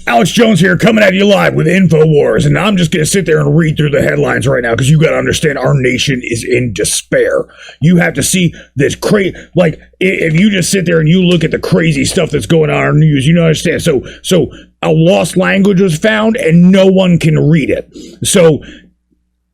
Alex Jones here, coming at you live with InfoWars, and I'm just going to sit there and read through the headlines right now because you got to understand our nation is in despair. You have to see this crazy, like, if you just sit there and you look at the crazy stuff that's going on in our news, you don't understand. So a lost language was found and no one can read it. So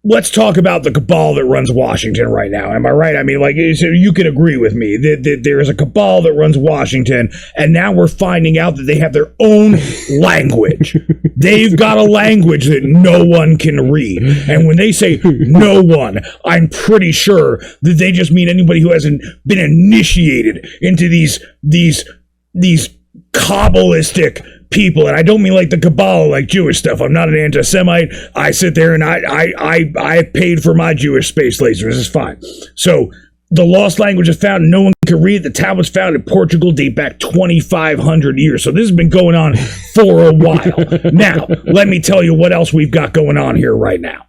let's talk about the cabal that runs Washington right now. Am I right? I mean, like, so you can agree with me that there is a cabal that runs Washington, and now we're finding out that they have their own language. They've got a language that no one can read. And when they say no one, I'm pretty sure that they just mean anybody who hasn't been initiated into these Kabbalistic people. And I don't mean like the Kabbalah, like Jewish stuff. I'm not an anti-Semite. I sit there and I paid for my Jewish space lasers. It's fine. So the lost language is found. No one can read. The tablets found in Portugal date back 2,500 years. So this has been going on for a while. Now, let me tell you what else we've got going on here right now.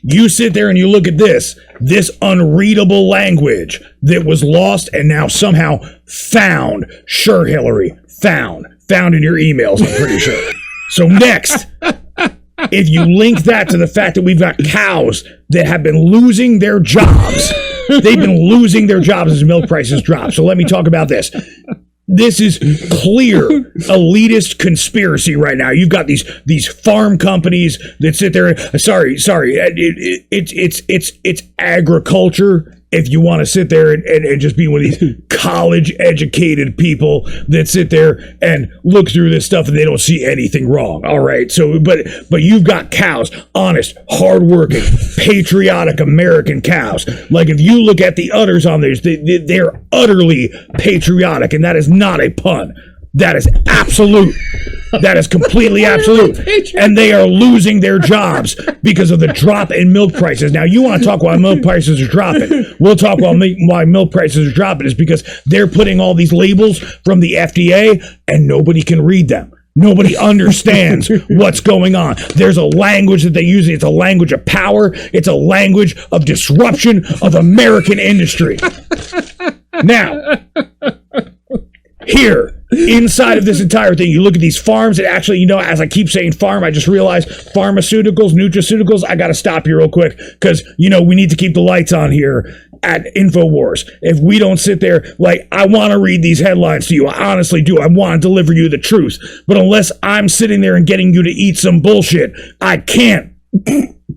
You sit there and you look at this unreadable language that was lost and now somehow found. Sure, Hillary, found in your emails, I'm pretty sure. So next, if you link that to the fact that we've got cows that have been losing their jobs, they've been losing their jobs as milk prices drop. So let me talk about this. This is clear elitist conspiracy right now. You've got these farm companies that sit there. Sorry, it's agriculture. If you want to sit there and just be one of these college-educated people that sit there and look through this stuff and they don't see anything wrong, all right? So, but you've got cows, honest, hardworking, patriotic American cows. Like if you look at the udders on these, they're utterly patriotic, and that is not a pun. That is absolute. That is completely absolute. And they are losing their jobs because of the drop in milk prices. Now, you want to talk why milk prices are dropping. We'll talk why milk prices are dropping is because they're putting all these labels from the FDA and nobody can read them. Nobody understands what's going on. There's a language that they use. It's a language of power. It's a language of disruption of American industry. Now, here, inside of this entire thing, you look at these farms that actually, as I keep saying farm, I just realized pharmaceuticals, nutraceuticals. I got to stop here real quick because, we need to keep the lights on here at InfoWars. If we don't sit there, like, I want to read these headlines to you. I honestly do. I want to deliver you the truth. But unless I'm sitting there and getting you to eat some bullshit, I can't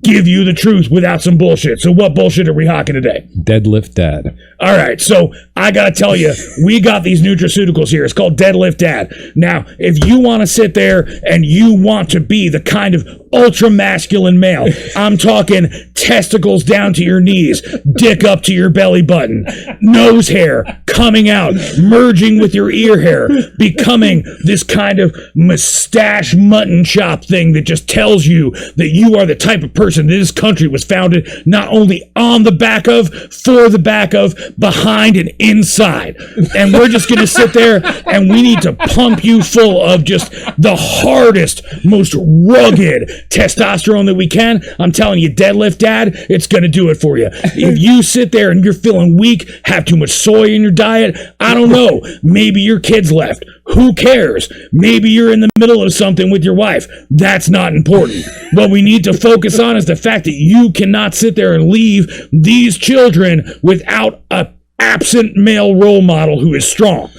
give you the truth without some bullshit. So what bullshit are we hawking today? Deadlift Dad. All right, so I got to tell you, we got these nutraceuticals here. It's called Deadlift Dad. Now, if you want to sit there and you want to be the kind of ultra-masculine male, I'm talking testicles down to your knees, dick up to your belly button, nose hair coming out, merging with your ear hair, becoming this kind of mustache mutton chop thing that just tells you that you are the type of person that this country was founded not only on the back of, for the back of, behind and inside. And we're just going to sit there and we need to pump you full of just the hardest, most rugged testosterone that we can. I'm telling you, Deadlift Dad, it's going to do it for you. If you sit there and you're feeling weak, have too much soy in your diet, I don't know, maybe your kids left. Who cares? Maybe you're in the middle of something with your wife. That's not important. What we need to focus on is the fact that you cannot sit there and leave these children without an absent male role model who is strong.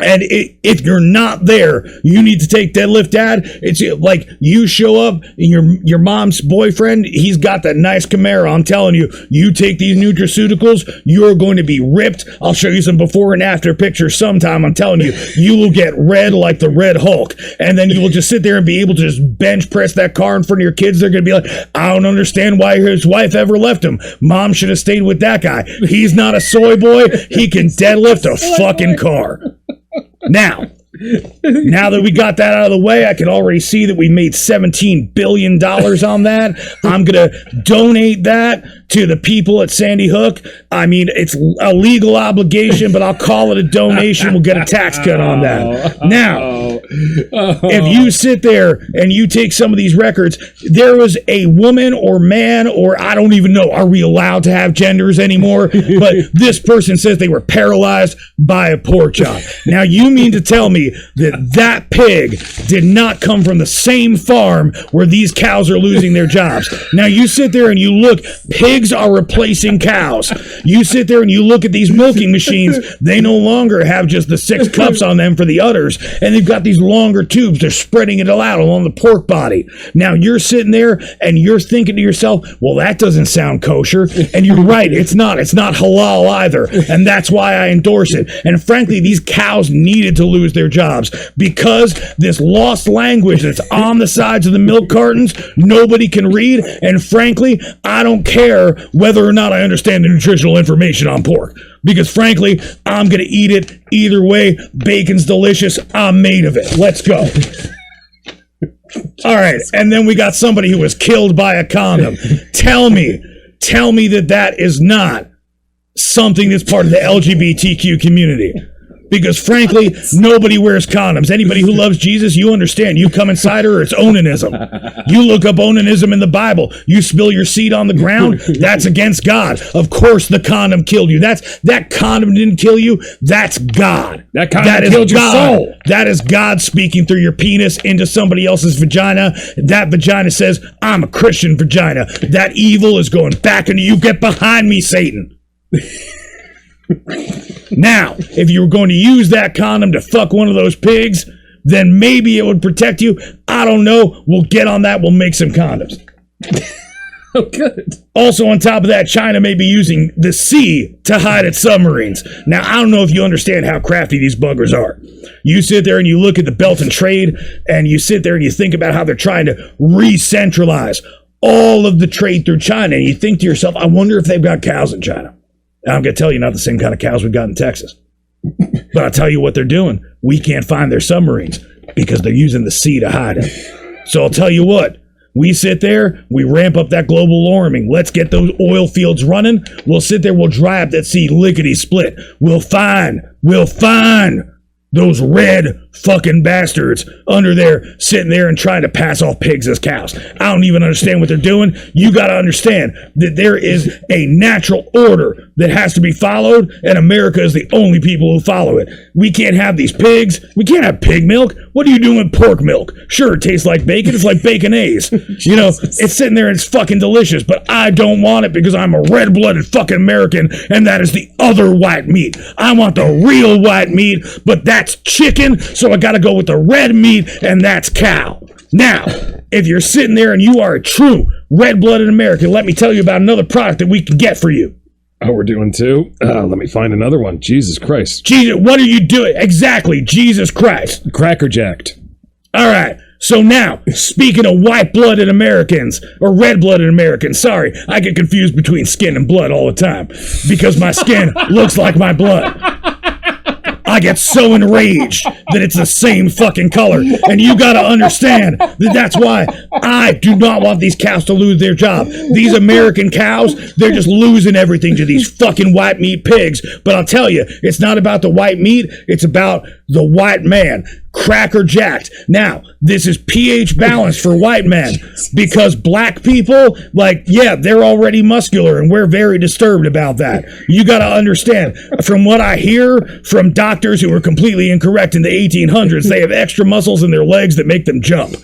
And if you're not there, you need to take Deadlift Dad. It's like you show up and your mom's boyfriend, he's got that nice Camaro. I'm telling you, you take these nutraceuticals, you're going to be ripped. I'll show you some before and after pictures sometime. I'm telling you, you will get red like the Red Hulk. And then you will just sit there and be able to just bench press that car in front of your kids. They're going to be like, I don't understand why his wife ever left him. Mom should have stayed with that guy. He's not a soy boy. He can deadlift a fucking car. Now that we got that out of the way, I can already see that we made $17 billion on that. I'm going to donate that to the people at Sandy Hook, I mean, it's a legal obligation, but I'll call it a donation. We'll get a tax cut on that. Now, if you sit there and you take some of these records, there was a woman or man, or I don't even know, are we allowed to have genders anymore? But this person says they were paralyzed by a pork chop. Now, you mean to tell me that that pig did not come from the same farm where these cows are losing their jobs? Now, you sit there and you look, pigs are replacing cows. You sit there and you look at these milking machines, they no longer have just the 6 cups on them for the udders, and they've got these longer tubes. They're spreading it out along the pork body. Now, you're sitting there and you're thinking to yourself, well, that doesn't sound kosher. And you're right, it's not halal either. And that's why I endorse it. And frankly, these cows needed to lose their jobs because this lost language that's on the sides of the milk cartons, nobody can read. And frankly, I don't care whether or not I understand the nutritional information on pork, because frankly, I'm going to eat it either way. Bacon's delicious. I'm made of it. Let's go. All right. And then we got somebody who was killed by a condom. Tell me that is not something that's part of the LGBTQ community. Because frankly, nobody wears condoms. Anybody who loves Jesus, you understand. You come inside her, it's onanism. You look up onanism in the Bible. You spill your seed on the ground, that's against God. Of course the condom killed you. That condom didn't kill you. That's God. That condom killed your soul. That is God speaking through your penis into somebody else's vagina. That vagina says, I'm a Christian vagina. That evil is going back into you. Get behind me, Satan. Now, if you were going to use that condom to fuck one of those pigs, then maybe it would protect you. I don't know. We'll get on that. We'll make some condoms. Oh, good. Also, on top of that, China may be using the sea to hide its submarines. Now, I don't know if you understand how crafty these buggers are. You sit there and you look at the Belt and Trade, and you sit there and you think about how they're trying to re-centralize all of the trade through China, and you think to yourself, I wonder if they've got cows in China. I'm going to tell you, not the same kind of cows we've got in Texas. But I'll tell you what they're doing. We can't find their submarines because they're using the sea to hide it. So I'll tell you what. We sit there, we ramp up that global warming. Let's get those oil fields running. We'll sit there, we'll dry up that sea lickety-split. We'll find those red fucking bastards under there sitting there and trying to pass off pigs as cows. I don't even understand what they're doing. You got to understand that there is a natural order that has to be followed, and America is the only people who follow it. We can't have these pigs. We can't have pig milk. What are you doing with pork milk? Sure, it tastes like bacon. It's like baconaise. You know, it's sitting there and it's fucking delicious, but I don't want it because I'm a red-blooded fucking American, and that is the other white meat. I want the real white meat, but that's chicken, so I gotta go with the red meat, and that's cow. Now, if you're sitting there and you are a true red-blooded American, let me tell you about another product that we can get for you. Oh, we're doing 2? Let me find another one. Jesus Christ. Jesus, what are you doing? Exactly, Jesus Christ. Cracker Jacked. All right. So now, speaking of white-blooded Americans, or red-blooded Americans, sorry, I get confused between skin and blood all the time because my skin looks like my blood. I get so enraged that it's the same fucking color. And you got to understand that that's why I do not want these cows to lose their job. These American cows, they're just losing everything to these fucking white meat pigs. But I'll tell you, it's not about the white meat. It's about the white man. Cracker Jacked. Now, this is pH balanced for white men because black people, like, yeah, they're already muscular and we're very disturbed about that. You got to understand, from what I hear from doctors who were completely incorrect in the 1800s, they have extra muscles in their legs that make them jump.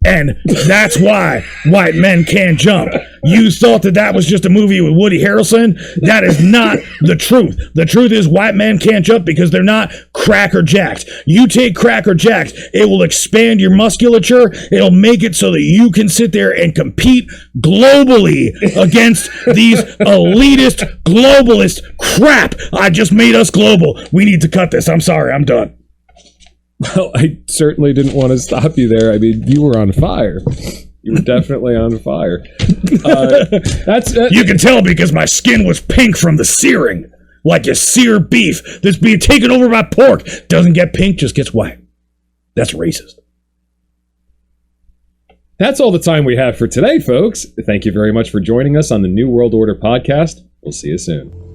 And that's why white men can't jump. You thought that was just a movie with Woody Harrelson? That is not the truth. The truth is white men can't jump because they're not Cracker Jacked. You take Cracker Jacked, it will expand your musculature. It'll make it so that you can sit there and compete globally against these elitist, globalist crap. I just made us global. We need to cut this. I'm sorry. I'm done. Well, I certainly didn't want to stop you there. I mean, you were on fire. You were definitely on fire. You can tell because my skin was pink from the searing. Like you sear beef that's being taken over by pork. Doesn't get pink, just gets white. That's racist. That's all the time we have for today, folks. Thank you very much for joining us on the New World Order podcast. We'll see you soon.